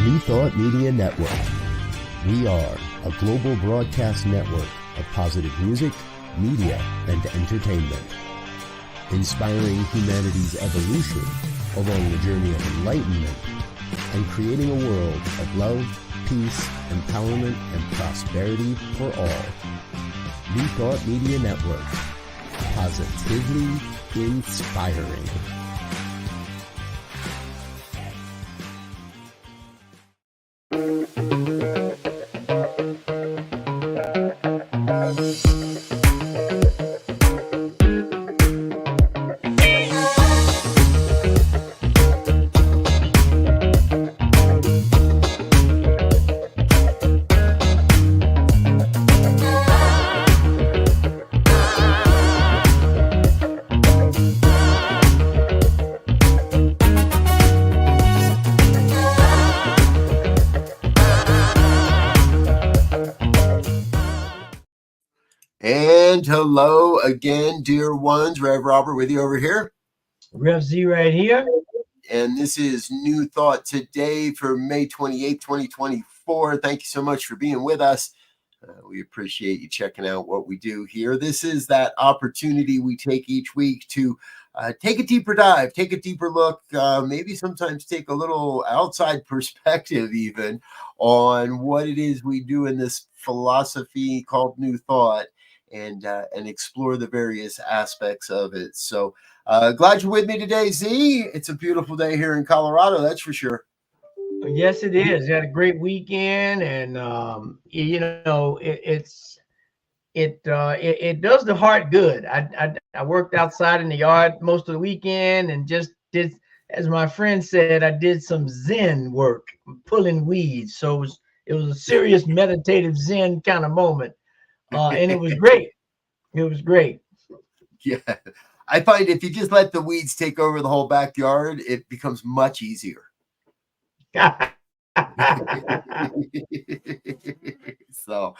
New Thought Media Network. We are a global broadcast network of positive music, media, and entertainment, inspiring humanity's evolution along the journey of enlightenment and creating a world of love, peace, empowerment, and prosperity for all. New Thought Media Network. Positively inspiring. And hello again, dear ones. Rev Robert with you over here. Rev Z right here. And this is New Thought today for May 28th, 2024. Thank you so much for being with us. We appreciate you checking out what we do here. This is that opportunity we take each week to take a deeper dive, take a deeper look, maybe sometimes take a little outside perspective even on what it is we do in this philosophy called New Thought. And explore the various aspects of it. So glad you're with me today, Z. It's a beautiful day here in Colorado, that's for sure. Yes, it is. Had a great weekend, and it does the heart good. I worked outside in the yard most of the weekend, and just did, as my friend said, I did some Zen work, pulling weeds. So it was a serious meditative Zen kind of moment. And it was great. It was great. Yeah. I find if you just let the weeds take over the whole backyard, it becomes much easier. So,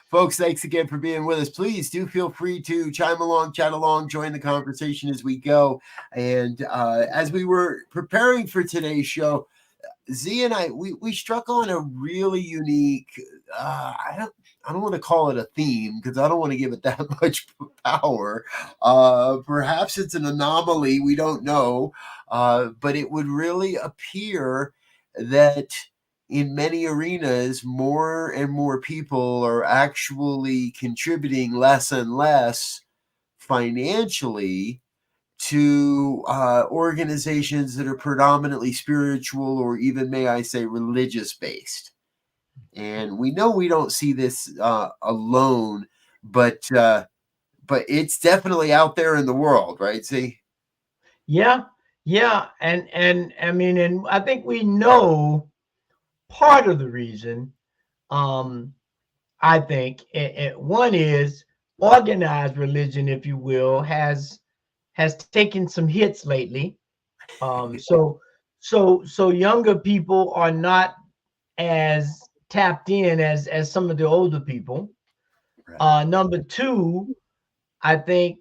folks, thanks again for being with us. Please do feel free to chime along, chat along, join the conversation as we go. And as we were preparing for today's show, Z and I, we struck on a really unique, I don't want to call it a theme because I don't want to give it that much power. Perhaps it's an anomaly, we don't know, but it would really appear that in many arenas, more and more people are actually contributing less and less financially to organizations that are predominantly spiritual or even, may I say, religious based. And we know we don't see this alone, but it's definitely out there in the world, right? See? Yeah. And I mean, and I think we know part of the reason. I think one is organized religion, if you will, has taken some hits lately. So younger people are not as tapped in as some of the older people. Right. Number two, I think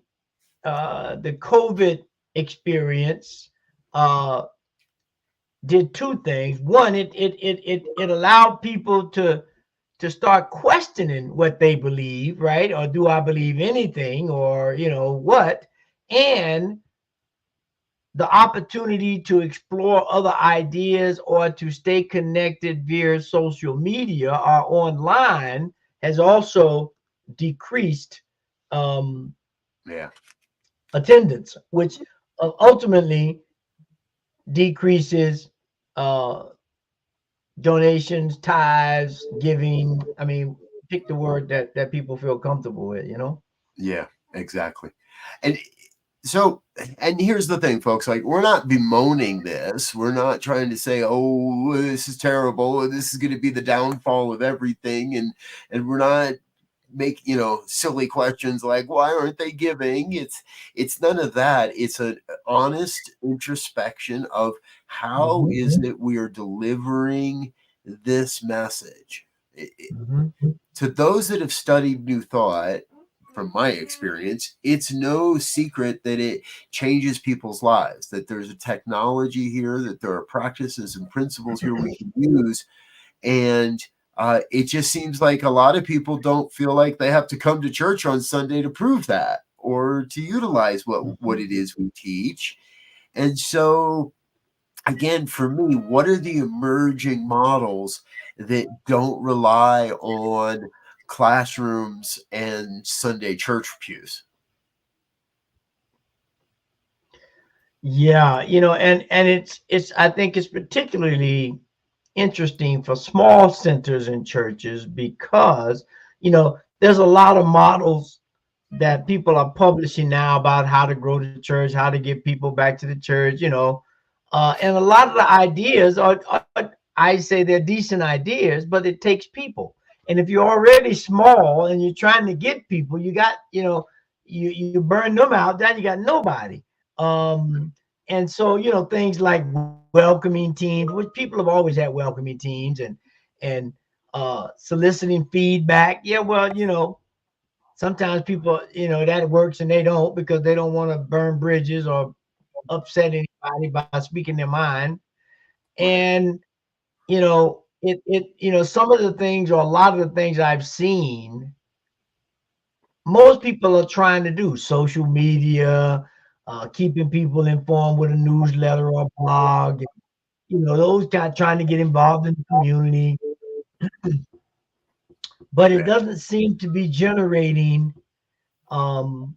the COVID experience did two things. One, it allowed people to start questioning what they believe, right? Or do I believe anything, or what? And the opportunity to explore other ideas or to stay connected via social media or online has also decreased attendance, which ultimately decreases donations, tithes, giving. I mean, pick the word that people feel comfortable with, Yeah, exactly. And so, and here's the thing, folks, like, we're not bemoaning this. We're not trying to say, oh, this is terrible, this is going to be the downfall of everything. And we're not make silly questions like, why aren't they giving? It's none of that. It's an honest introspection of how is it we are delivering this message. To those that have studied New Thought, from my experience, it's no secret that it changes people's lives, that there's a technology here, that there are practices and principles here we can use. And it just seems like a lot of people don't feel like they have to come to church on Sunday to prove that or to utilize what it is we teach. And so, again, for me, what are the emerging models that don't rely on classrooms and Sunday church pews? Yeah, and it's I think it's particularly interesting for small centers and churches because there's a lot of models that people are publishing now about how to grow the church, how to get people back to the church, and a lot of the ideas are I say they're decent ideas, but it takes people. And if you're already small and you're trying to get people, you got you burn them out, then you got nobody. And so things like welcoming teams, which people have always had welcoming teams, and soliciting feedback. Yeah, well, sometimes people, that works and they don't, because they don't want to burn bridges or upset anybody by speaking their mind. And some of the things, or a lot of the things I've seen, most people are trying to do social media, keeping people informed with a newsletter or blog, those guys trying to get involved in the community, but it doesn't seem to be generating um,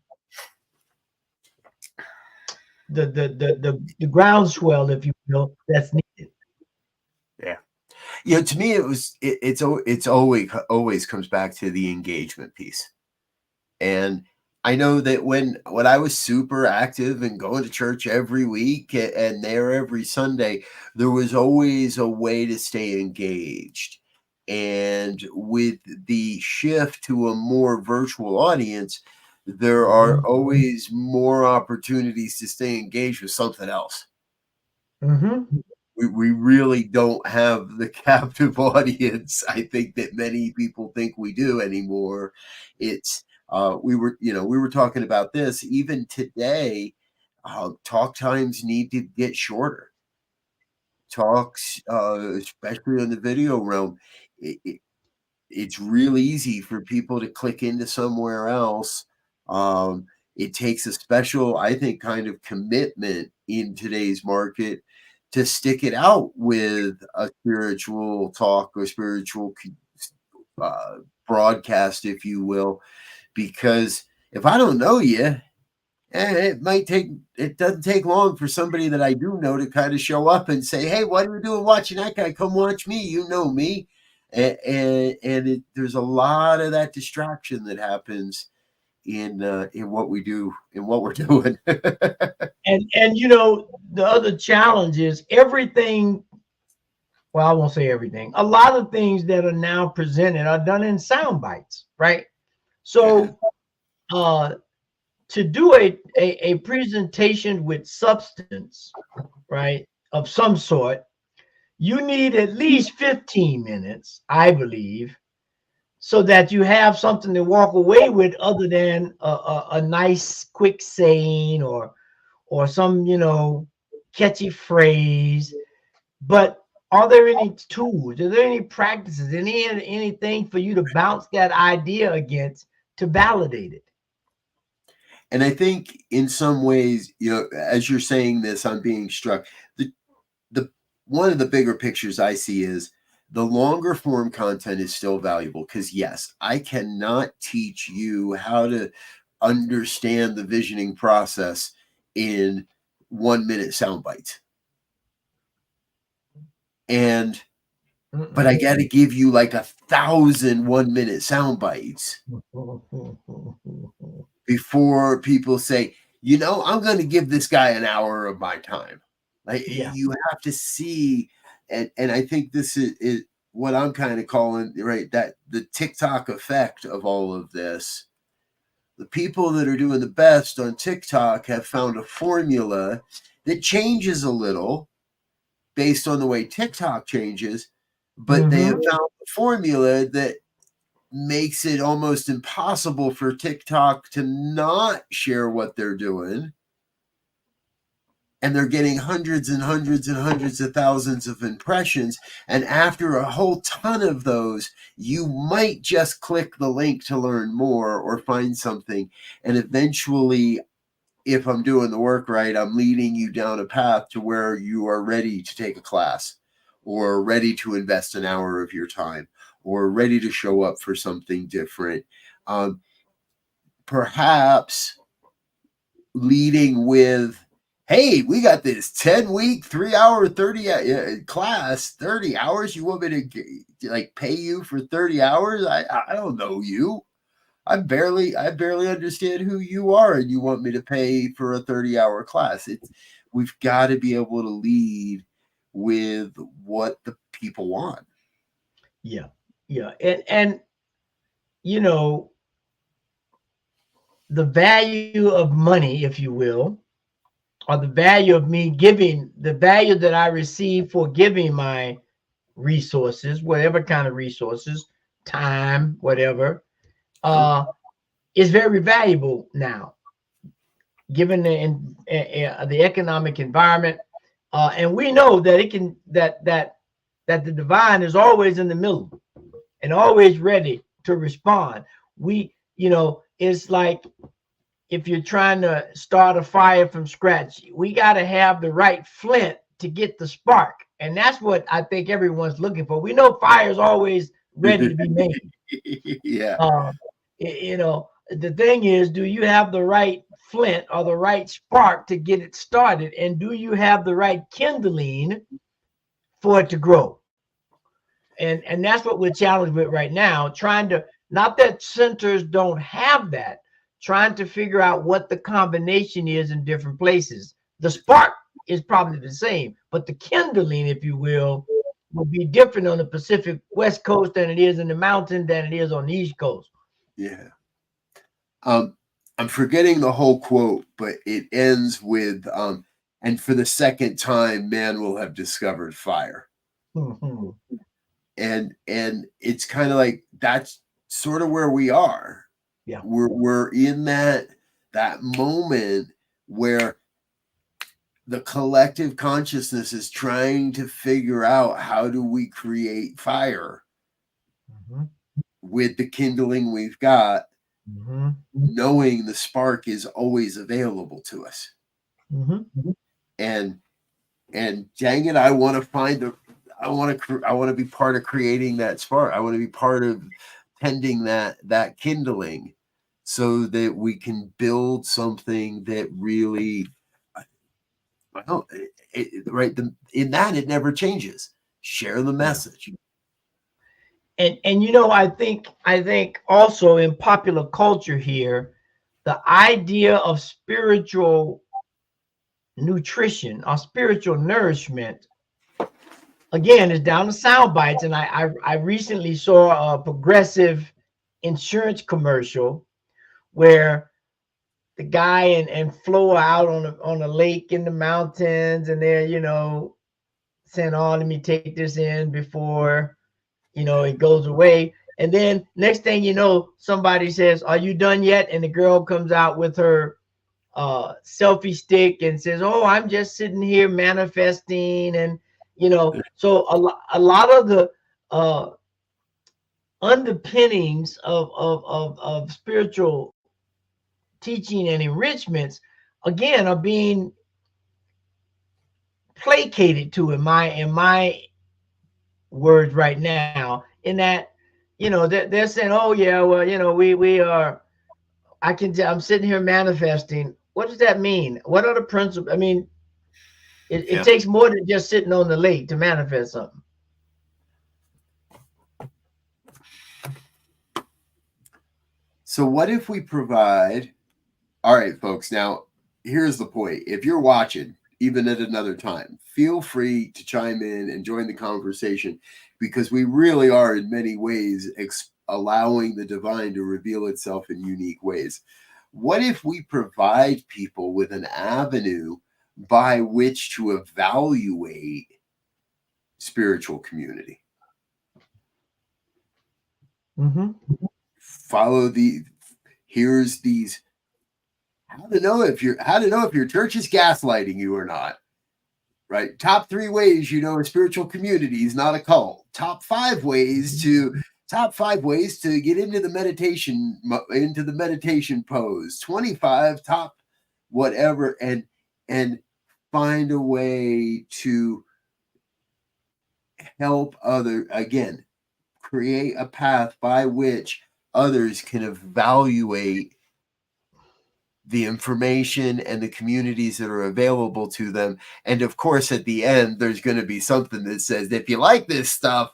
the groundswell, if you will, that's needed. Yeah. To me, it's always comes back to the engagement piece. And I know that when I was super active and going to church every week and there every Sunday, there was always a way to stay engaged. And with the shift to a more virtual audience, there are always more opportunities to stay engaged with something else. Mm-hmm. We really don't have the captive audience, I think, that many people think we do anymore. It's we were talking about this even today. Talk times need to get shorter. Talks, especially in the video realm, it's real easy for people to click into somewhere else. It takes a special, I think, kind of commitment in today's market to stick it out with a spiritual talk or spiritual broadcast, if you will, because if I don't know you, it doesn't take long for somebody that I do know to kind of show up and say, hey, what are you doing watching that guy? Come watch me. You know me. And there's a lot of that distraction that happens in what we do, in what we're doing. And the other challenge is everything. Well, I won't say everything. A lot of things that are now presented are done in sound bites, right? So, to do a presentation with substance, right, of some sort, you need at least 15 minutes, I believe, so that you have something to walk away with, other than a nice quick saying or some catchy phrase. But are there any tools? Are there any practices? Anything for you to bounce that idea against to validate it? And I think in some ways, as you're saying this, I'm being struck. The one of the bigger pictures I see is the longer form content is still valuable, because yes, I cannot teach you how to understand the visioning process in 1 minute sound bites. But I got to give you like 1,000 1 minute sound bites before people say, I'm going to give this guy an hour of my time. Like, you have to see, and I think this is what I'm kind of calling, right, that the TikTok effect of all of this. The people that are doing the best on TikTok have found a formula that changes a little based on the way TikTok changes, but they have found a formula that makes it almost impossible for TikTok to not share what they're doing. And they're getting hundreds and hundreds and hundreds of thousands of impressions. And after a whole ton of those, you might just click the link to learn more or find something. And eventually, if I'm doing the work right, I'm leading you down a path to where you are ready to take a class, or ready to invest an hour of your time, or ready to show up for something different. Perhaps leading with, hey, we got this 10-week, 3-hour, 30 class, 30 hours. You want me to like pay you for 30 hours? I don't know you. I barely understand who you are, and you want me to pay for a 30-hour class. We've got to be able to lead with what the people want. Yeah. And you know, the value of money, if you will, or the value of me giving, the value that I receive for giving my resources, whatever kind of resources, time, whatever, is very valuable now, given the economic environment. And we know that it can that the divine is always in the middle and always ready to respond. It's like if you're trying to start a fire from scratch, we got to have the right flint to get the spark. And that's what I think everyone's looking for. We know fire is always ready to be made. Yeah. The thing is, do you have the right flint or the right spark to get it started? And do you have the right kindling for it to grow? And that's what we're challenged with right now, trying to, not that centers don't have that, trying to figure out what the combination is in different places. The spark is probably the same, but the kindling, if you will be different on the Pacific West Coast than it is in the mountain than it is on the East Coast. Yeah. I'm forgetting the whole quote, but it ends with, and for the second time, man will have discovered fire. Mm-hmm. And it's kind of like, that's sort of where we are. Yeah. We're in that moment where the collective consciousness is trying to figure out, how do we create fire with the kindling we've got, knowing the spark is always available to us. And dang it, I want to find I want to be part of creating that spark. I want to be part of tending that kindling, so that we can build something that really, in that it never changes. Share the message. And I think also in popular culture here, the idea of spiritual nutrition or spiritual nourishment, again, is down to sound bites. And I recently saw a Progressive insurance commercial where the guy and Flo are out on a lake in the mountains, and they're saying, "Oh, let me take this in before it goes away." And then next thing you know, somebody says, "Are you done yet?" And the girl comes out with her selfie stick and says, "Oh, I'm just sitting here manifesting." And so a lot of the underpinnings of spiritual teaching and enrichments, again, are being placated to in my words right now, in that they're saying, "Oh yeah, well, we are, I'm sitting here manifesting." What does that mean? What are the principles? I mean, it takes more than just sitting on the lake to manifest something. So what if we provide, all right, folks, now here's the point. If you're watching, even at another time, feel free to chime in and join the conversation, because we really are in many ways allowing the divine to reveal itself in unique ways. What if we provide people with an avenue by which to evaluate spiritual community? Follow here's these how to know if your church is gaslighting you or not. Right. Top 3 ways you know a spiritual community is not a cult. Top 5 ways to get into the meditation pose. 25 top whatever, and find a way to help create a path by which others can evaluate the information and the communities that are available to them. And of course, at the end, there's going to be something that says, if you like this stuff,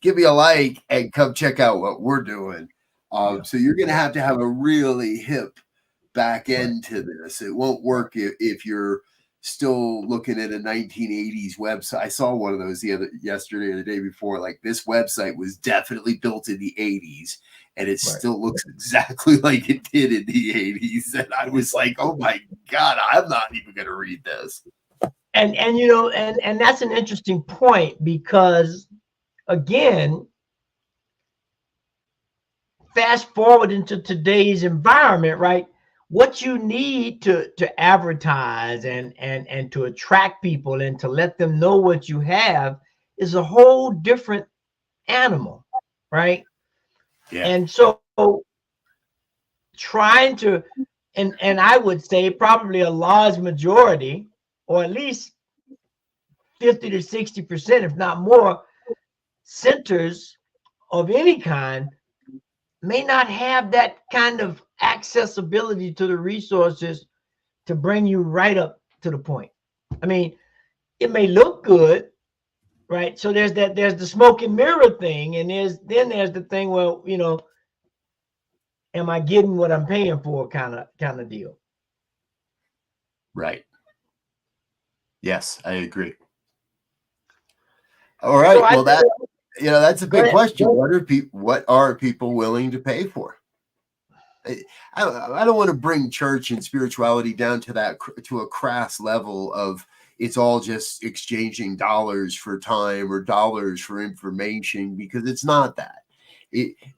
give me a like and come check out what we're doing. So you're going to have a really hip back end to this. It won't work if you're still looking at a 1980s website. I saw one of those yesterday or the day before. Like, this website was definitely built in the 80s. And it still looks exactly like it did in the 80s. And I was like, oh my God, I'm not even going to read this. And that's an interesting point, because again, fast forward into today's environment, right? What you need to advertise and to attract people and to let them know what you have is a whole different animal, right? Yeah. And so trying to, and I would say probably a large majority, or at least 50 to 60%, if not more, centers of any kind may not have that kind of accessibility to the resources to bring you right up to the point. I mean, it may look good, right? So there's the smoke and mirror thing, and there's the thing, well, am I getting what I'm paying for kind of deal? Right. Yes, I agree. All right. So that's a big question. What are people willing to pay for? I don't want to bring church and spirituality down to a crass level of it's all just exchanging dollars for time or dollars for information, because it's not that.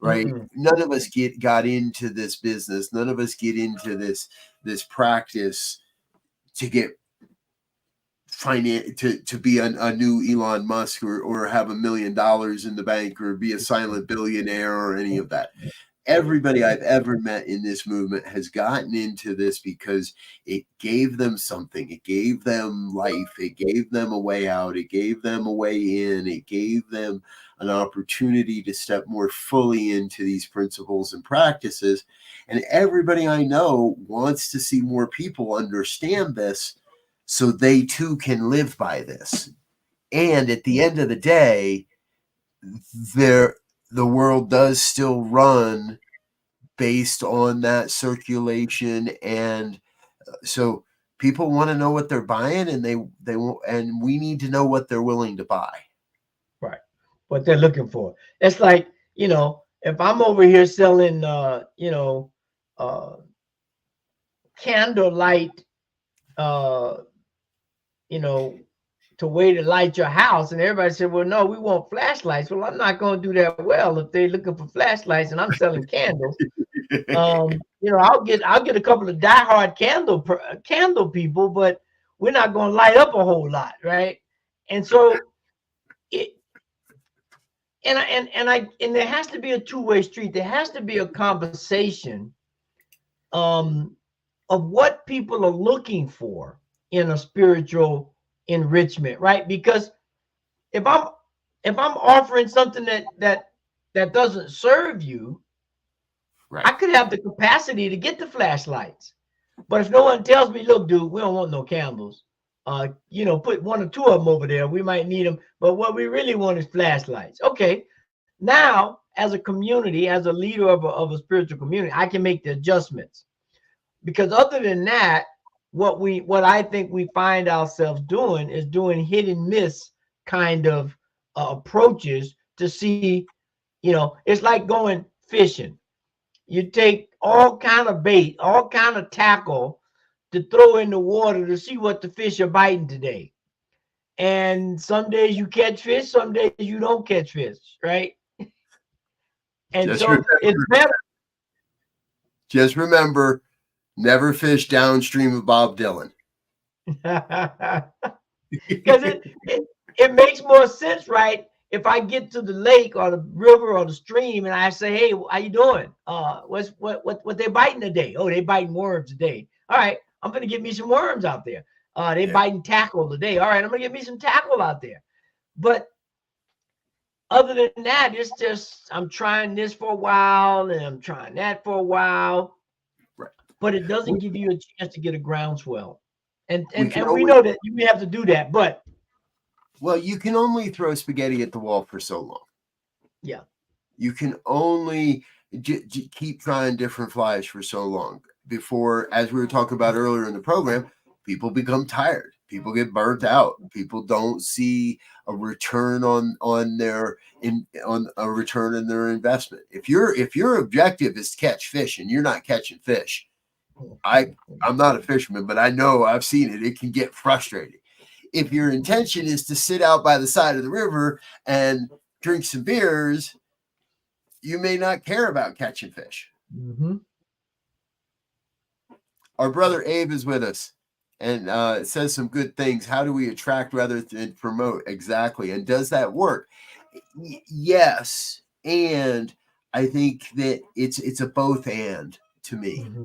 Right? Mm-hmm. None of us got into this business. None of us get into this practice to get to be a new Elon Musk or have $1 million in the bank or be a silent billionaire or any of that. Everybody I've ever met in this movement has gotten into this because it gave them something. It gave them life. It gave them a way out. It gave them a way in. It gave them an opportunity to step more fully into these principles and practices. And everybody I know wants to see more people understand this so they too can live by this. And at the end of the day, the world does still run based on that circulation, and so people want to know what they're buying, and they want, and we need to know what they're willing to buy. Right, what they're looking for. It's like, if I'm over here selling, candlelight, to way to light your house, and everybody said, well, no, we want flashlights. Well, I'm not going to do that well if they're looking for flashlights and I'm selling candles. I'll get a couple of diehard candle people, but we're not going to light up a whole lot, right? And so there has to be a two-way street. There has to be a conversation of what people are looking for in a spiritual enrichment, right? Because if I'm offering something that doesn't serve you, right, I could have the capacity to get the flashlights, but if no one tells me, look, dude, we don't want no candles, put 1 or 2 of them over there, we might need them, but what we really want is flashlights. Okay, now as a community, as a leader of a spiritual community, I can make the adjustments, because other than that, what I think we find ourselves doing is doing hit and miss kind of approaches to see, it's like going fishing. You take all kind of bait, all kind of tackle to throw in the water to see what the fish are biting today. And some days you catch fish, some days you don't catch fish, right? And so it's better. Just remember, never fish downstream of Bob Dylan. Because it makes more sense, right? If I get to the lake or the river or the stream and I say, "Hey, how you doing? What they biting today? Oh, they biting worms today. All right, I'm gonna get me some worms out there. They biting tackle today. All right, I'm gonna get me some tackle out there." But other than that, it's just I'm trying this for a while and I'm trying that for a while, Right. but it doesn't give you a chance to get a groundswell. And we know that you have to do that, but well, you can only throw spaghetti at the wall for so long. Yeah, you can only keep trying different flies for so long before, as we were talking about earlier in the program, people become tired. People get burnt out. People don't see a return on a return in their investment. If your objective is to catch fish and you're not catching fish, I'm not a fisherman, but I know I've seen it. It can get frustrating. If your intention is to sit out by the side of the river and drink some beers, you may not care about catching fish. Mm-hmm. Our brother Abe is with us and it says some good things. How do we attract rather than promote? Exactly. And does that work? Yes. And I think that it's a both and to me. Mm-hmm.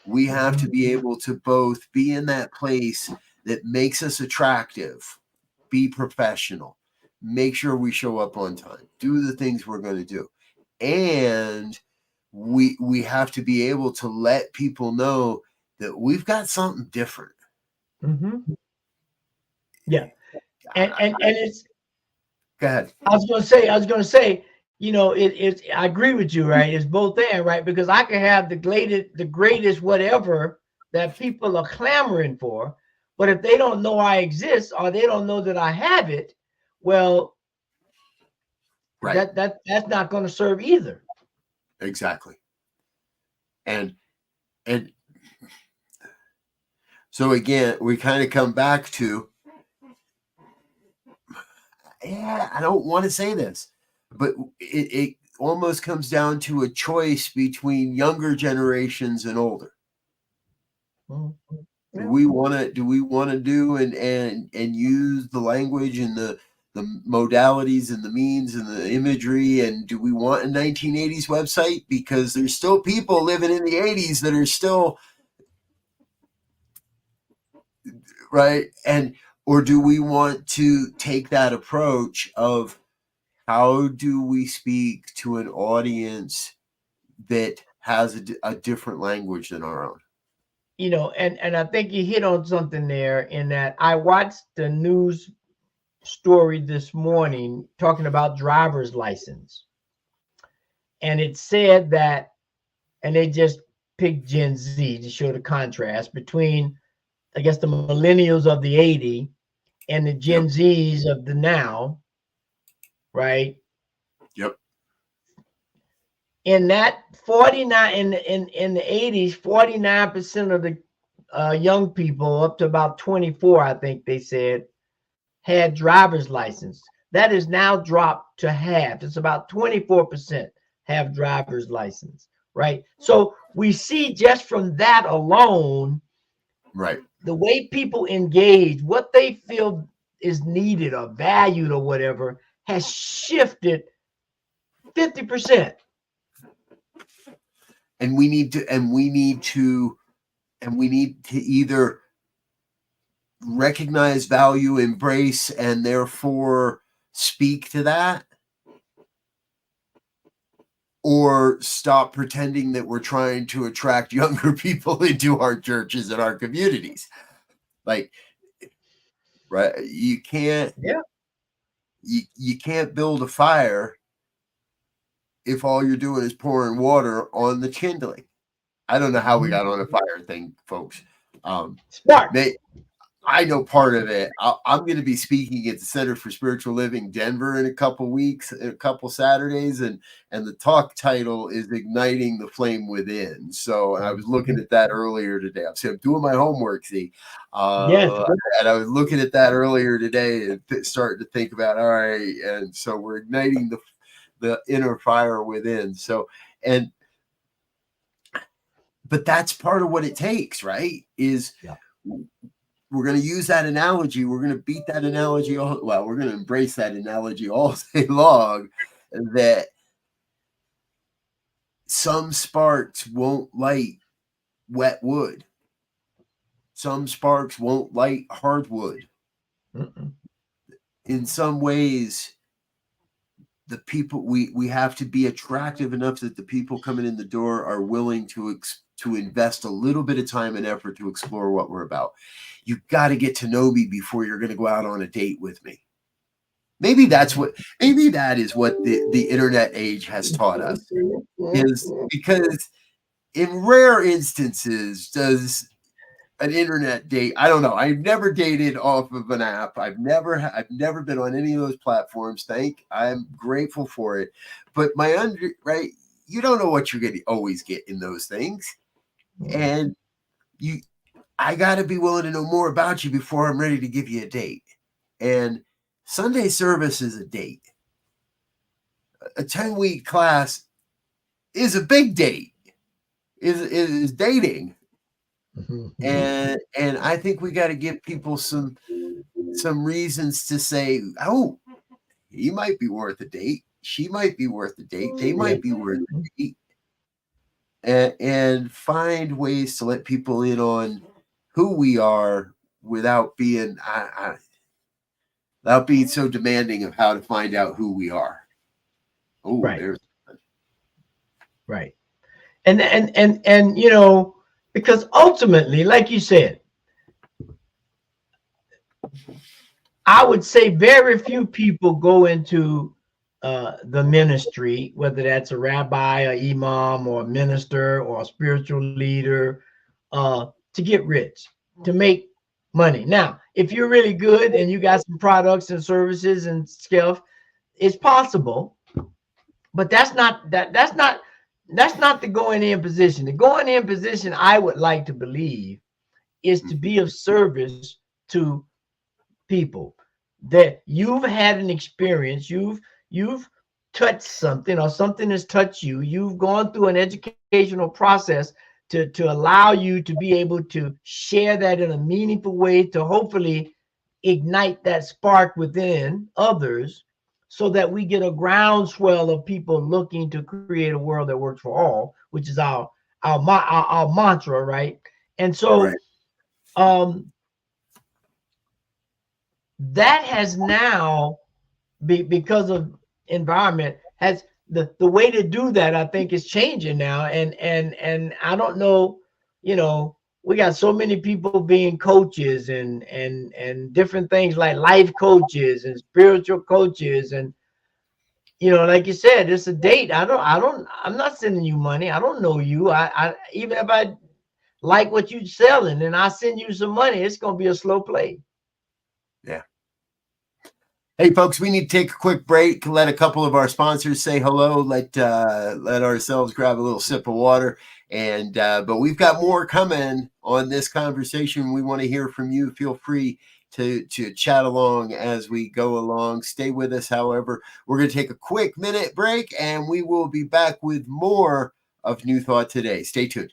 We have to be able to both be in that place that makes us attractive, be professional, make sure we show up on time, do the things we're going to do. And we have to be able to let people know that we've got something different. Mm-hmm. Yeah. And it's, go ahead. I was going to say, it's, I agree with you, right? It's both and, right? Because I can have the greatest whatever that people are clamoring for, but if they don't know I exist or they don't know that I have it, well, right. That's not going to serve either. Exactly. And so again, we kind of come back to, I don't want to say this, but it almost comes down to a choice between younger generations and older. Mm-hmm. Yeah. Do we want to do and use the language and the modalities and the means and the imagery, and do we want a 1980s website? Because there's still people living in the 80s that are still right, or do we want to take that approach of how do we speak to an audience that has a different language than our own? And I think you hit on something there in that I watched the news story this morning talking about driver's license. And it said that, and they just picked Gen Z to show the contrast between, I guess, the millennials of the 80 and the Gen Zs of the now, right? Yep. In that 49 in the 80s, 49% of the young people up to about 24, I think they said, had driver's license. That is now dropped to half. It's about 24% have driver's license, right? So we see just from that alone, right, the way people engage, what they feel is needed or valued or whatever, has shifted 50%. And we need to either recognize value, embrace, and therefore speak to that, or stop pretending that we're trying to attract younger people into our churches and our communities. Like, right, you can't you can't build a fire if all you're doing is pouring water on the kindling. I don't know how we got on a fire thing, folks. Smart. I know part of it. I'm going to be speaking at the Center for Spiritual Living Denver in a couple weeks, a couple Saturdays, and the talk title is Igniting the Flame Within. So I was looking at that earlier today. I'm doing my homework, see. Yes. And I was looking at that earlier today and starting to think about, all right, and so we're igniting the inner fire within. So, but that's part of what it takes, right? Is we're going to use that analogy. We're going to beat that analogy. We're going to embrace that analogy all day long, that some sparks won't light wet wood. Some sparks won't light hardwood. In some ways, the people, we have to be attractive enough that the people coming in the door are willing to invest a little bit of time and effort to explore what we're about. You got to get to know me before you're going to go out on a date with me. Maybe that is what the internet age has taught us, is because in rare instances does an internet date. I don't know. I've never dated off of an app. I've never been on any of those platforms. I'm grateful for it. But you don't know what you're going to always get in those things. And I got to be willing to know more about you before I'm ready to give you a date. And Sunday service is a date. A 10-week class is a big date. Is dating. And I think we got to give people some reasons to say, oh, he might be worth a date. She might be worth a date. They might be worth a date. And find ways to let people in on who we are without being without being so demanding of how to find out who we are. Oh, right. Right. And you know, because ultimately, like you said, I would say very few people go into the ministry, whether that's a rabbi, or imam, or a minister, or a spiritual leader, to get rich, to make money. Now, if you're really good and you got some products and services and stuff, it's possible, but that's not the going in position. The going in position, I would like to believe, is to be of service to people, that you've had an experience, you've touched something, or something has touched you. You've gone through an educational process to allow you to be able to share that in a meaningful way, to hopefully ignite that spark within others, so that we get a groundswell of people looking to create a world that works for all, which is our mantra, right? And so that has now, because of environment, has the way to do that, I think, is changing now. And I don't know, you know, we got so many people being coaches and different things, like life coaches and spiritual coaches. And, you know, like you said, it's a date. I'm not sending you money. I don't know you. I even if I like what you're selling and I send you some money, it's going to be a slow play. Yeah. Hey, folks, we need to take a quick break. Let a couple of our sponsors say hello. Let ourselves grab a little sip of water. And but we've got more coming on this conversation. We want to hear from you. Feel free to chat along as we go along. Stay with us. However, we're going to take a quick minute break, and we will be back with more of New Thought Today. Stay tuned.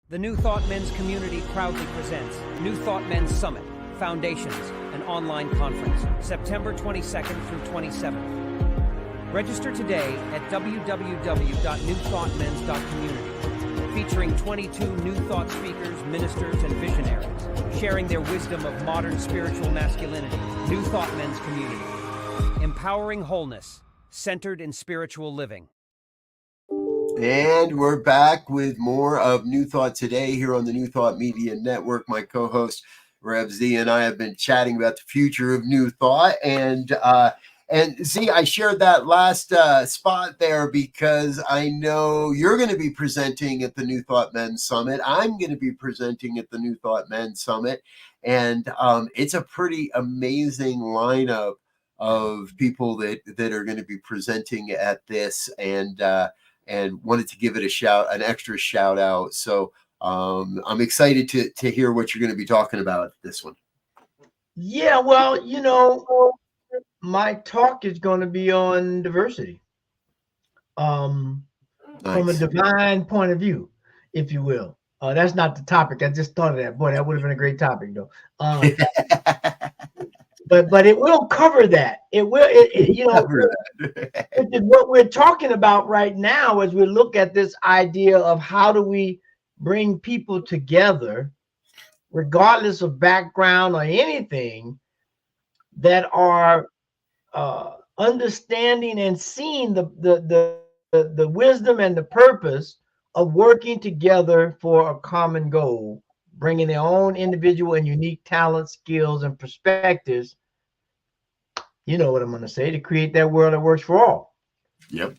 The New Thought Men's community proudly presents New Thought Men's Summit, Foundations, an online conference, September 22nd through 27th. Register today at www.newthoughtmens.community. featuring 22 New Thought speakers, ministers, and visionaries, sharing their wisdom of modern spiritual masculinity. New Thought Men's Community. Empowering wholeness, centered in spiritual living. And we're back with more of New Thought today here on the New Thought Media Network. My co-host Elzia and I have been chatting about the future of New Thought, and Z, I shared that last spot there because I know you're going to be presenting at the New Thought Men's Summit. I'm going to be presenting at the New Thought Men's Summit, and it's a pretty amazing lineup of people that are going to be presenting at this, and wanted to give it an extra shout out. So I'm excited to hear what you're going to be talking about at this one. Yeah, well, my talk is going to be on diversity, from a divine point of view, if you will. That's not the topic. I just thought of that. Boy, that would have been a great topic, though. But it will cover that. It will, what we're talking about right now as we look at this idea of how do we bring people together, regardless of background or anything, that are understanding and seeing the wisdom and the purpose of working together for a common goal, bringing their own individual and unique talents, skills, and perspectives. You know what I'm going to say, to create that world that works for all. Yep.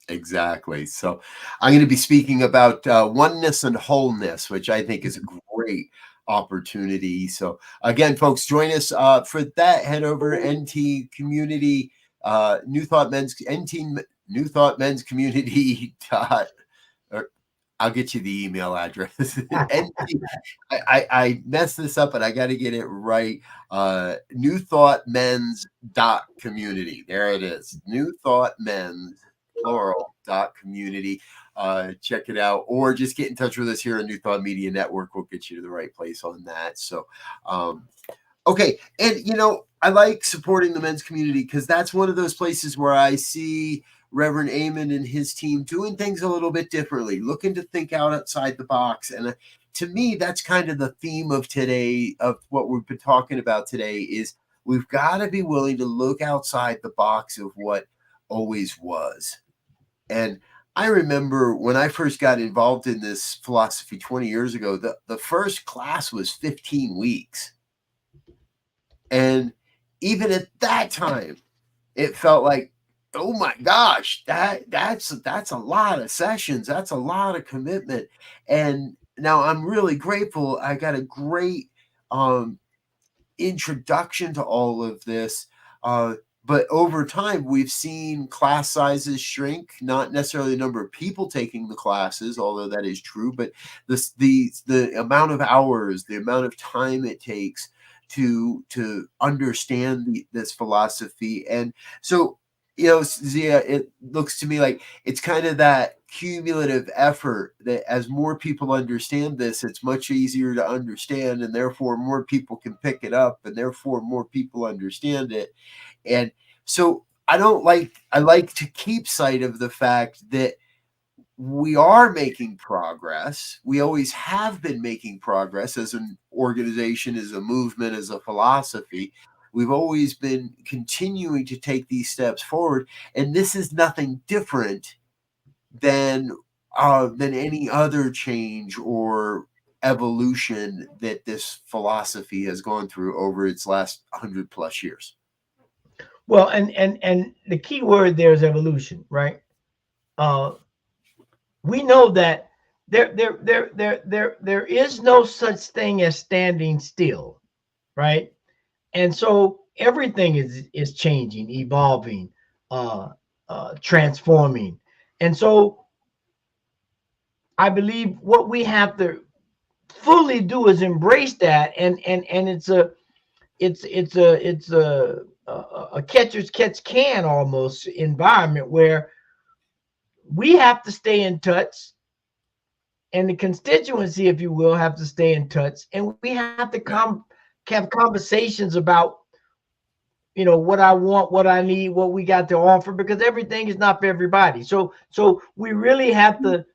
Exactly. So I'm going to be speaking about oneness and wholeness, which I think is a great opportunity. So again, folks, join us for that. Head over NT Community, New Thought Men's Community. I'll get you the email address. I messed this up, but I got to get it right. New Thought Men's .community. There it is. New Thought Men's .community. Check it out, or just get in touch with us here on New Thought Media Network. We'll get you to the right place on that. So, okay. And, I like supporting the men's community because that's one of those places where I see Reverend Amon and his team doing things a little bit differently, looking to think outside the box. And to me, that's kind of the theme of today, of what we've been talking about today, is we've got to be willing to look outside the box of what always was. And I remember when I first got involved in this philosophy 20 years ago, the first class was 15 weeks. And even at that time, it felt like, oh my gosh, that's a lot of sessions. That's a lot of commitment. And now I'm really grateful. I got a great introduction to all of this. But over time, we've seen class sizes shrink, not necessarily the number of people taking the classes, although that is true, but the amount of hours, the amount of time it takes to understand this philosophy. And so, Zia, it looks to me like it's kind of that cumulative effort that as more people understand this, it's much easier to understand, and therefore more people can pick it up, and therefore more people understand it. And so I like to keep sight of the fact that we are making progress. We always have been making progress as an organization, as a movement, as a philosophy. We've always been continuing to take these steps forward. And this is nothing different than any other change or evolution that this philosophy has gone through over its last 100+ years. Well, and the key word there is evolution, right? We know that there is no such thing as standing still, right? And so everything is changing, evolving, transforming. And so I believe what we have to fully do is embrace that, and it's a catcher's catch can almost environment where we have to stay in touch, and the constituency, if you will, have to stay in touch, and we have to have conversations about, what I want, what I need, what we got to offer, because everything is not for everybody. So we really have to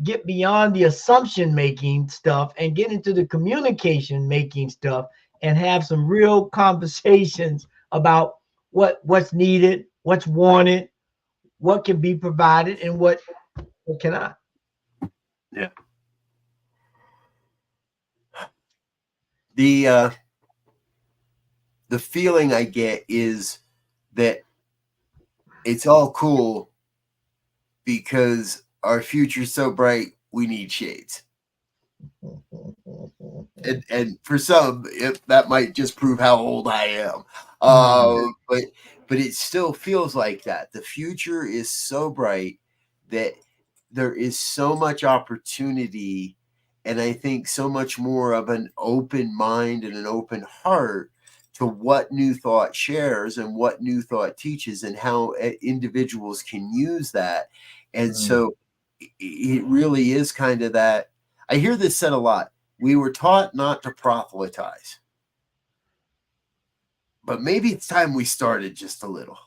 get beyond the assumption making stuff and get into the communication making stuff and have some real conversations about what's needed, what's wanted, what can be provided, and what cannot. Yeah. The feeling I get is that it's all cool because our future's so bright, we need shades. And for some, that might just prove how old I am. But it still feels like that. The future is so bright that there is so much opportunity, and I think so much more of an open mind and an open heart to what New Thought shares and what New Thought teaches and how individuals can use that. And so it really is kind of that. I hear this said a lot. We were taught not to proselytize, but maybe it's time we started just a little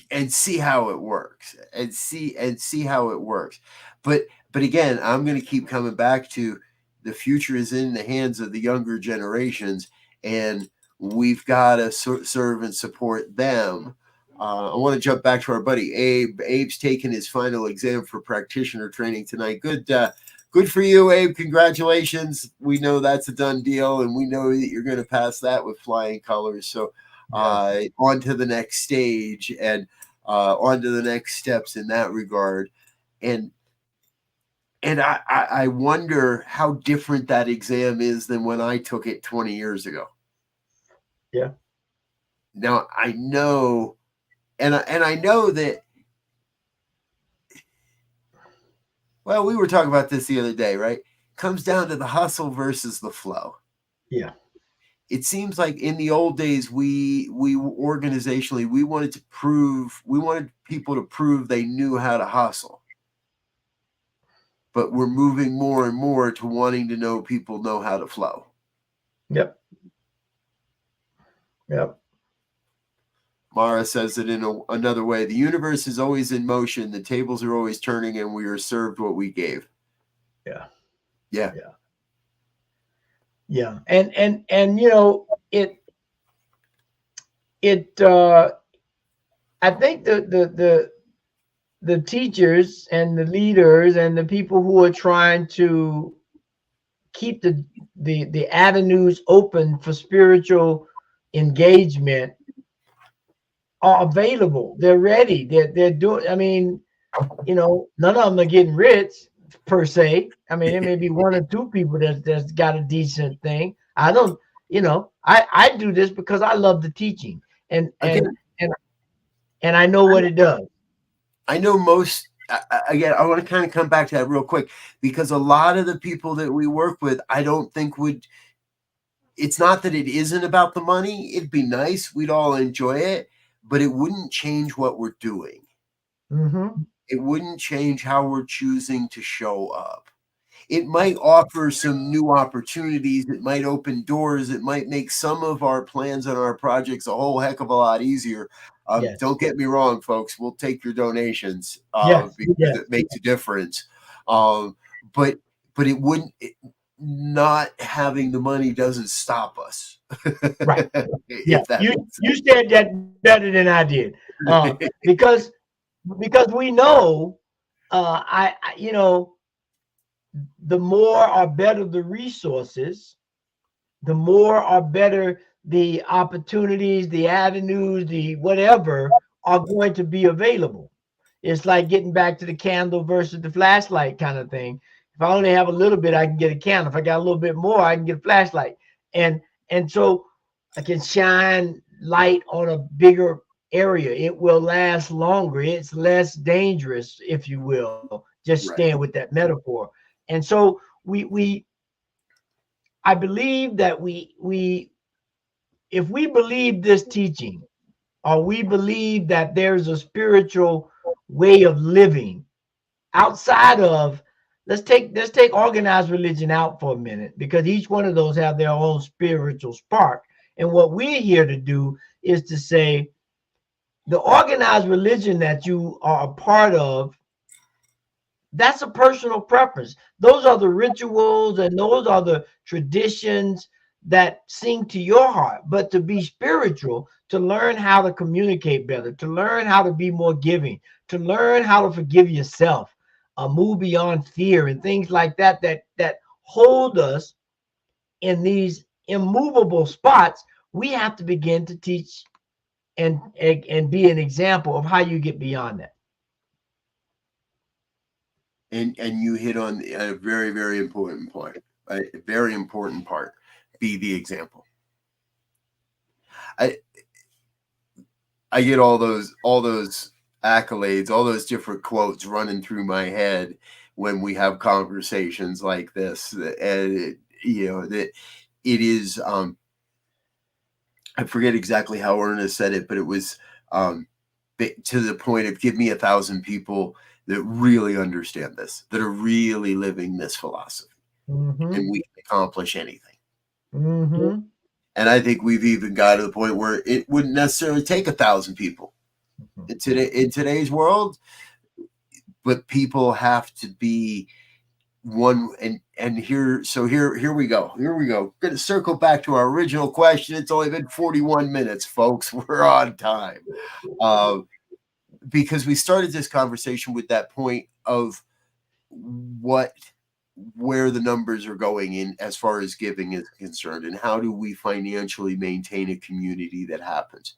and see how it works and see how it works. But again, I'm going to keep coming back to the future is in the hands of the younger generations, and we've got to serve and support them. I want to jump back to our buddy Abe. Abe's taking his final exam for practitioner training tonight. Good for you, Abe. Congratulations. We know that's a done deal, and we know that you're going to pass that with flying colors. So on to the next stage and on to the next steps in that regard. And I wonder how different that exam is than when I took it 20 years ago. Yeah. Now I know, and I know that. Well, we were talking about this the other day, right? Comes down to the hustle versus the flow. Yeah. It seems like in the old days, we organizationally, we wanted people to prove they knew how to hustle. But we're moving more and more to wanting to know people know how to flow. Yep. Mara says it in another way. The universe is always in motion. The tables are always turning, and we are served what we gave. Yeah. And you know, I think the teachers and the leaders and the people who are trying to keep the avenues open for spiritual engagement are available. They're ready. They're doing. I mean, you know, none of them are getting rich per se. I mean, there may be one or two people that's got a decent thing. I don't. You know, I do this because I love the teaching and I know what it does. I know most. Again, I want to kind of come back to that real quick because a lot of the people that we work with, I don't think would. It's not that it isn't about the money. It'd be nice. We'd all enjoy it. But it wouldn't change what we're doing. Mm-hmm. It wouldn't change how we're choosing to show up. It might offer some new opportunities. It might open doors. It might make some of our plans and our projects a whole heck of a lot easier. Yes. Don't get me wrong, folks. We'll take your donations Yes. because it makes a difference. But it wouldn't. Not having the money doesn't stop us. Right. Yeah. You said that better than I did. Because we know, you know, the more or better the resources, the more or better the opportunities, the avenues, the whatever are going to be available. It's like getting back to the candle versus the flashlight kind of thing. If I only have a little bit, I can get a candle. If I got a little bit more, I can get a flashlight. And so I can shine light on a bigger area. It will last longer. It's less dangerous, if you will. Just staying with that metaphor. And so I believe that if we believe this teaching, or we believe that there's a spiritual way of living outside of, let's take organized religion out for a minute, because each one of those have their own spiritual spark. And what we're here to do is to say the organized religion that you are a part of That's a personal preference. Those are the rituals and those are the traditions that sing to your heart. But to be spiritual, to learn how to communicate better, to learn how to be more giving, to learn how to forgive yourself, move beyond fear and things like that, that hold us in these immovable spots, we have to begin to teach and be an example of how you get beyond that. And you hit on a very, very important point. A very important part. Be the example. I get all those accolades, all those different quotes running through my head when we have conversations like this, and that it is. I forget exactly how Ernest said it, but it was to the point of give me 1,000 people that really understand this, that are really living this philosophy, and we can accomplish anything. And I think we've even got to the point where it wouldn't necessarily take 1,000 people in today's world, but people have to be one. And here we go. Going to circle back to our original question. It's only been 41 minutes, folks. We're on time. Because we started this conversation with that point of where the numbers are going in as far as giving is concerned, and how do we financially maintain a community that happens.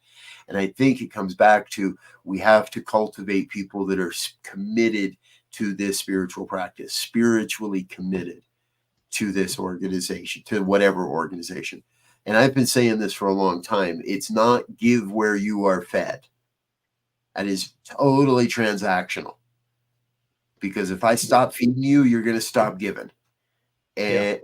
And I think it comes back to, we have to cultivate people that are committed to this spiritual practice, spiritually committed to this organization, to whatever organization. And I've been saying this for a long time. It's not give where you are fed. That is totally transactional. Because if I stop feeding you, you're going to stop giving. And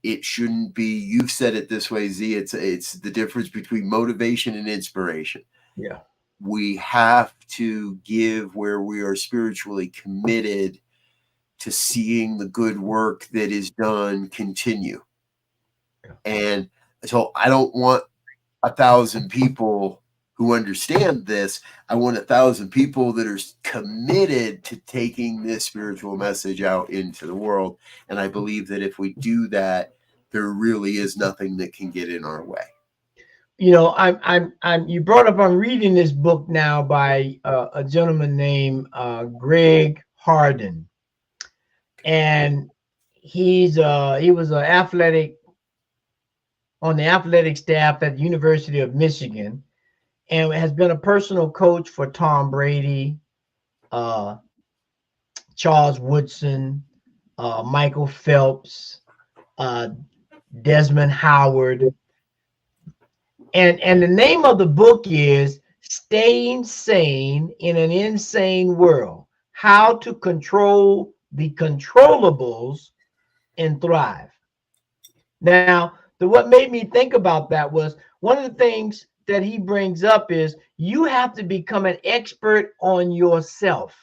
it shouldn't be, you've said it this way, Z, it's the difference between motivation and inspiration. Yeah. We have to give where we are spiritually committed to seeing the good work that is done continue. Yeah. And so I don't want 1,000 people who understand this. I want 1,000 people that are committed to taking this spiritual message out into the world. And I believe that if we do that, there really is nothing that can get in our way. You know, you brought up, I'm reading this book now by a gentleman named Greg Harden. And he was on the athletic staff at the University of Michigan, and has been a personal coach for Tom Brady, Charles Woodson, Michael Phelps, Desmond Howard. And the name of the book is Staying Sane in an Insane World: How to Control the Controllables and Thrive. Now, what made me think about that was, one of the things that he brings up is, you have to become an expert on yourself.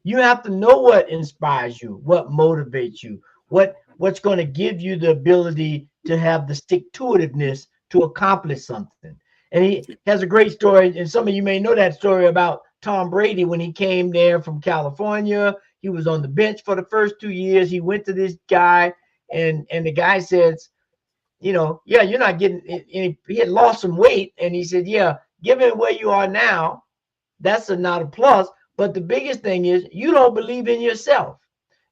You have to know what inspires you, what motivates you, what's going to give you the ability to have the stick-to-itiveness to accomplish something. And he has a great story, and some of you may know that story, about Tom Brady when he came there from California. He was on the bench for the first 2 years. He went to this guy, and the guy says, yeah, you're not getting any. He had lost some weight, and he said, yeah, given where you are now, that's not a plus. But the biggest thing is, you don't believe in yourself.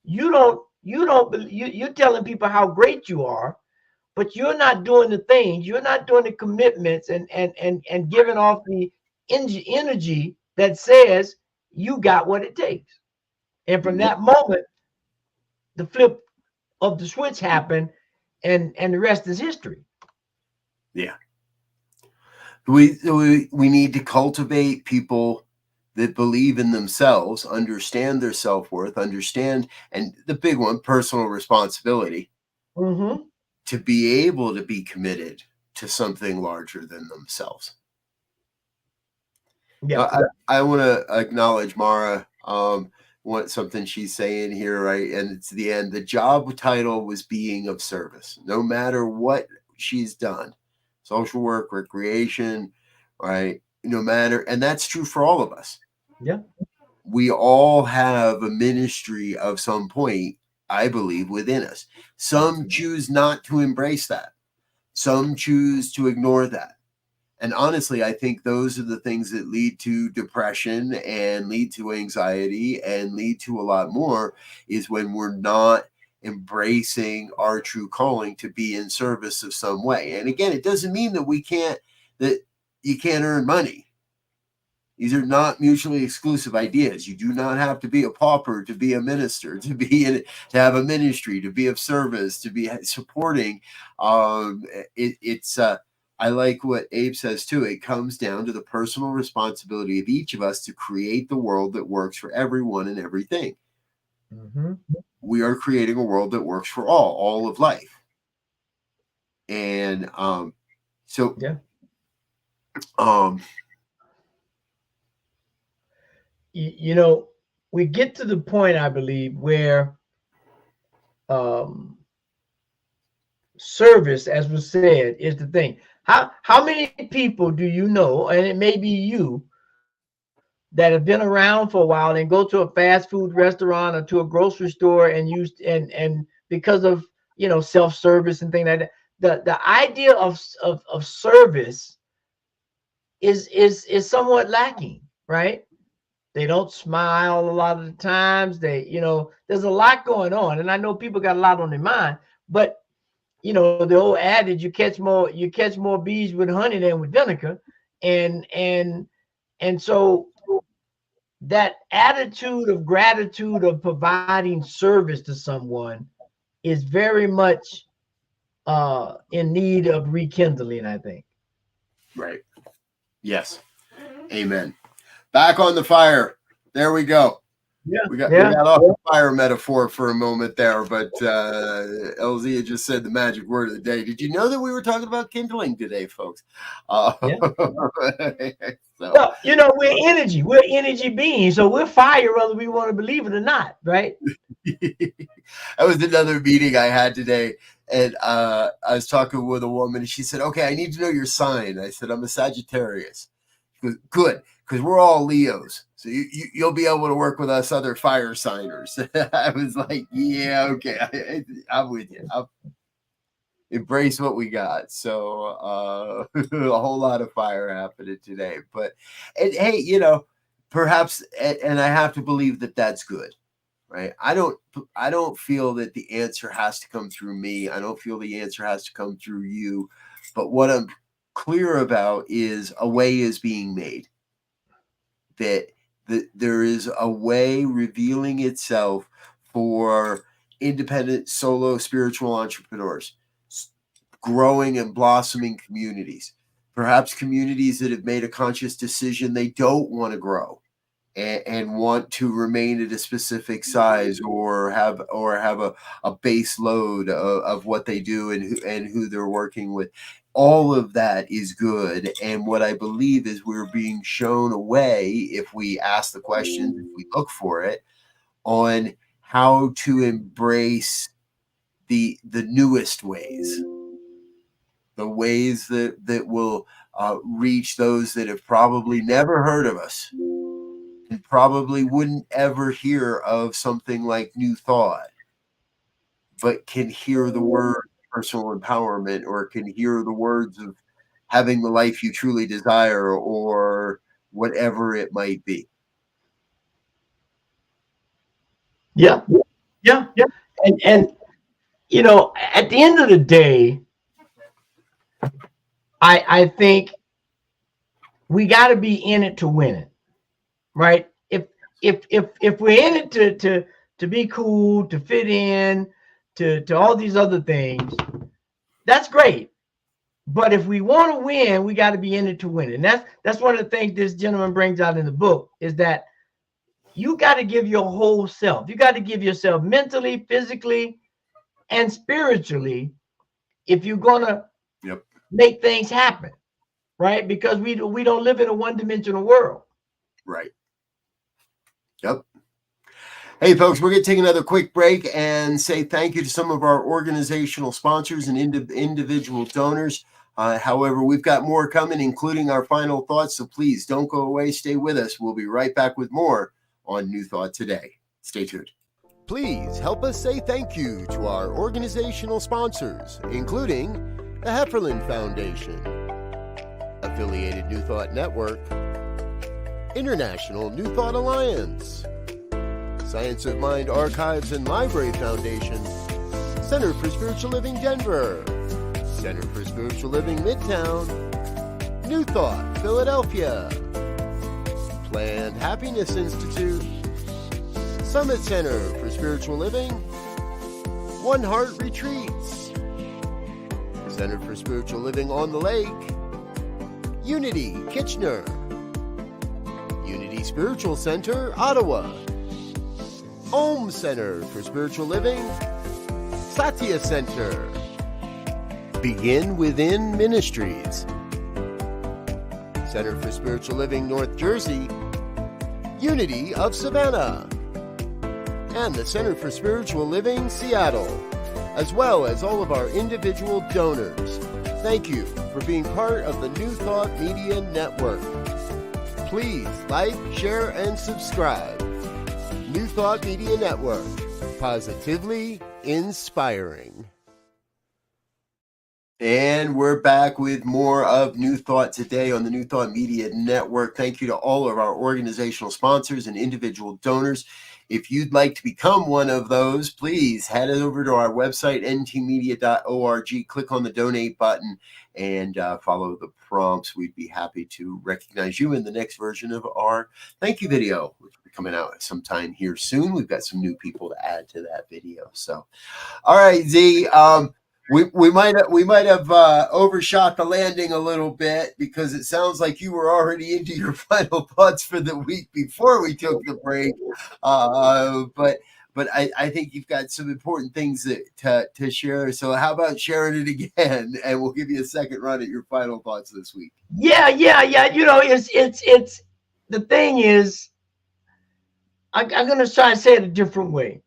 You're telling people how great you are, but you're not doing the things, you're not doing the commitments and giving off the energy that says you got what it takes. And from that moment, the flip of the switch happened, and the rest is history. Yeah. We need to cultivate people that believe in themselves, understand their self-worth, understand, and the big one, personal responsibility, to be able to be committed to something larger than themselves. Yeah. I want to acknowledge Mara. What something she's saying here, right? And it's the end. The job title was being of service. No matter what she's done, social work, recreation, right? No matter, and that's true for all of us. Yeah. we all have a ministry of some point, I believe, within us. Some choose not to embrace that. Some choose to ignore that. And honestly, I think those are the things that lead to depression and lead to anxiety and lead to a lot more, is when we're not embracing our true calling to be in service of some way. And again, it doesn't mean that you can't earn money. These are not mutually exclusive ideas. You do not have to be a pauper to be a minister, to have a ministry, to be of service, to be supporting. I like what Abe says too. It comes down to the personal responsibility of each of us to create the world that works for everyone and everything. Mm-hmm. We are creating a world that works for all of life. And you know, we get to the point, I believe, where service, as was said, is the thing. How many people do you know, and it may be you, that have been around for a while and go to a fast food restaurant or to a grocery store and use and because of, you know, self-service and things like that, the idea of service is somewhat lacking, right? They don't smile a lot of the times. They, you know, there's a lot going on, and I know people got a lot on their mind, but you know, the old adage, you catch more bees with honey than with vinegar. And so that attitude of gratitude of providing service to someone is very much in need of rekindling, I think. Right. Yes. Amen. Back on the fire. There we go. Yeah, we got off the fire metaphor for a moment there, but Elzia just said the magic word of the day. Did you know that we were talking about kindling today, folks? So, well, you know, we're energy beings, so we're fire whether we want to believe it or not, right? That was another meeting I had today, and I was talking with a woman, and she said, "Okay, I need to know your sign." I said, "I'm a Sagittarius." She goes, "Good, because we're all Leos, so you'll be able to work with us other fire signers." I was like, "Yeah, okay, I'm with you. I'll embrace what we got." So a whole lot of fire happening today. But hey, you know, perhaps, and I have to believe that that's good, right? I don't feel that the answer has to come through me. I don't feel the answer has to come through you. But what I'm clear about is a way is being made. That there is a way revealing itself for independent solo spiritual entrepreneurs, growing and blossoming communities, perhaps communities that have made a conscious decision they don't want to grow and want to remain at a specific size or have a base load of what they do and who they're working with. All of that is good. And what I believe is we're being shown a way, if we ask the question, if we look for it, on how to embrace the newest ways, the ways that will reach those that have probably never heard of us and probably wouldn't ever hear of something like New Thought, but can hear the word personal empowerment, or can hear the words of having the life you truly desire, or whatever it might be. Yeah. And you know, at the end of the day, I think we got to be in it to win it, right? If we're in it to be cool, to fit in, to all these other things, that's great. But if we want to win, we got to be in it to win it. And that's one of the things this gentleman brings out in the book, is that you got to give your whole self. You got to give yourself mentally, physically, and spiritually if you're going to make things happen, right? Because we don't live in a one-dimensional world. Right. Yep. Hey, folks, we're going to take another quick break and say thank you to some of our organizational sponsors and individual donors. However, we've got more coming, including our final thoughts. So please don't go away. Stay with us. We'll be right back with more on New Thought Today. Stay tuned. Please help us say thank you to our organizational sponsors, including the Hefferland Foundation, Affiliated New Thought Network, International New Thought Alliance, Science of Mind Archives and Library Foundation, Center for Spiritual Living Denver, Center for Spiritual Living Midtown, New Thought Philadelphia, Planned Happiness Institute, Summit Center for Spiritual Living, One Heart Retreats, Center for Spiritual Living on the Lake, Unity Kitchener, Unity Spiritual Center Ottawa, Om Center for Spiritual Living, Satya Center, Begin Within Ministries, Center for Spiritual Living North Jersey, Unity of Savannah, and the Center for Spiritual Living Seattle, as well as all of our individual donors. Thank you for being part of the New Thought Media Network. Please like, share, and subscribe. New Thought Media Network, positively inspiring. And we're back with more of New Thought Today on the New Thought Media Network. Thank you to all of our organizational sponsors and individual donors. If you'd like to become one of those, please head over to our website, ntmedia.org, click on the donate button, and follow the prompts. We'd be happy to recognize you in the next version of our thank you video, which will be coming out sometime here soon. We've got some new people to add to that video. So, all right, Z, we might have overshot the landing a little bit because it sounds like you were already into your final thoughts for the week before we took the break. But I think you've got some important things to share. So how about sharing it again, and we'll give you a second run at your final thoughts this week. Yeah. You know, it's the thing is, I'm gonna try and say it a different way.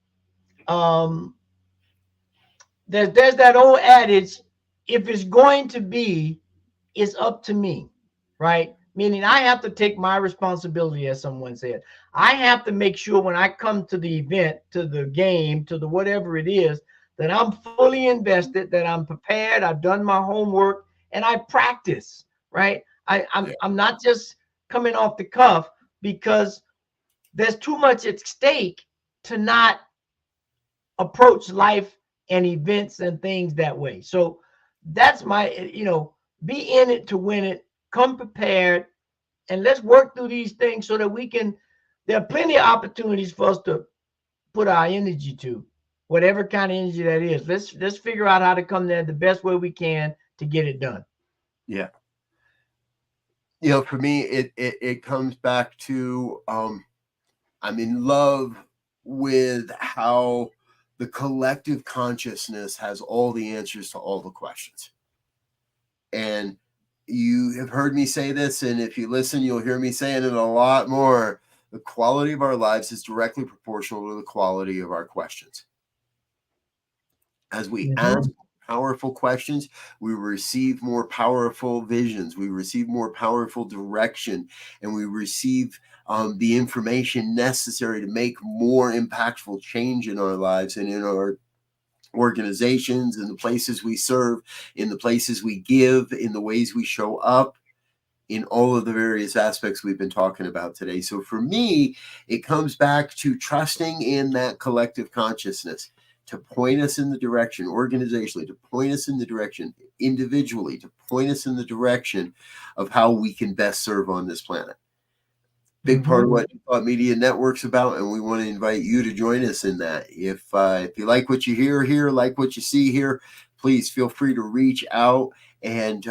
There's that old adage, if it's going to be, it's up to me, right? Meaning I have to take my responsibility, as someone said. I have to make sure when I come to the event, to the game, to the whatever it is, that I'm fully invested, that I'm prepared, I've done my homework, and I practice, right? I'm not just coming off the cuff, because there's too much at stake to not approach life and events and things that way. So that's my, be in it to win it, come prepared, and let's work through these things so that we can, there are plenty of opportunities for us to put our energy to, whatever kind of energy that is. Let's figure out how to come there the best way we can to get it done. Yeah. For me, it comes back to, I'm in love with how the collective consciousness has all the answers to all the questions. And you have heard me say this, and if you listen, you'll hear me saying it a lot more. The quality of our lives is directly proportional to the quality of our questions. As we ask powerful questions, we receive more powerful visions, we receive more powerful direction, and we receive the information necessary to make more impactful change in our lives and in our organizations, in the places we serve, in the places we give, in the ways we show up, in all of the various aspects we've been talking about today. So for me, it comes back to trusting in that collective consciousness to point us in the direction, organizationally, to point us in the direction, individually, to point us in the direction of how we can best serve on this planet. Big part of what New Thought Media Network's about, and we want to invite you to join us in that. If you like what you hear here, like what you see here, please feel free to reach out and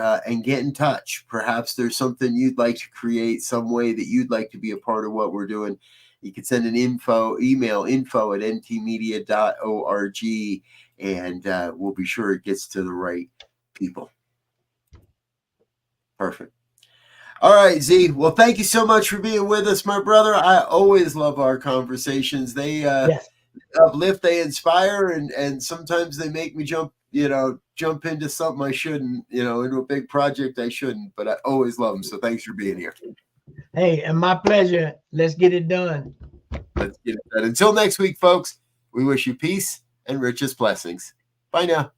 get in touch. Perhaps there's something you'd like to create, some way that you'd like to be a part of what we're doing. You can send an email info@ntmedia.org, and we'll be sure it gets to the right people. Perfect. All right, Z. Well, thank you so much for being with us, my brother. I always love our conversations. They uplift, they inspire, and sometimes they make me jump into something I shouldn't, into a big project I shouldn't, but I always love them. So thanks for being here. Hey, and my pleasure. Let's get it done. Let's get it done. Until next week, folks, we wish you peace and richest blessings. Bye now.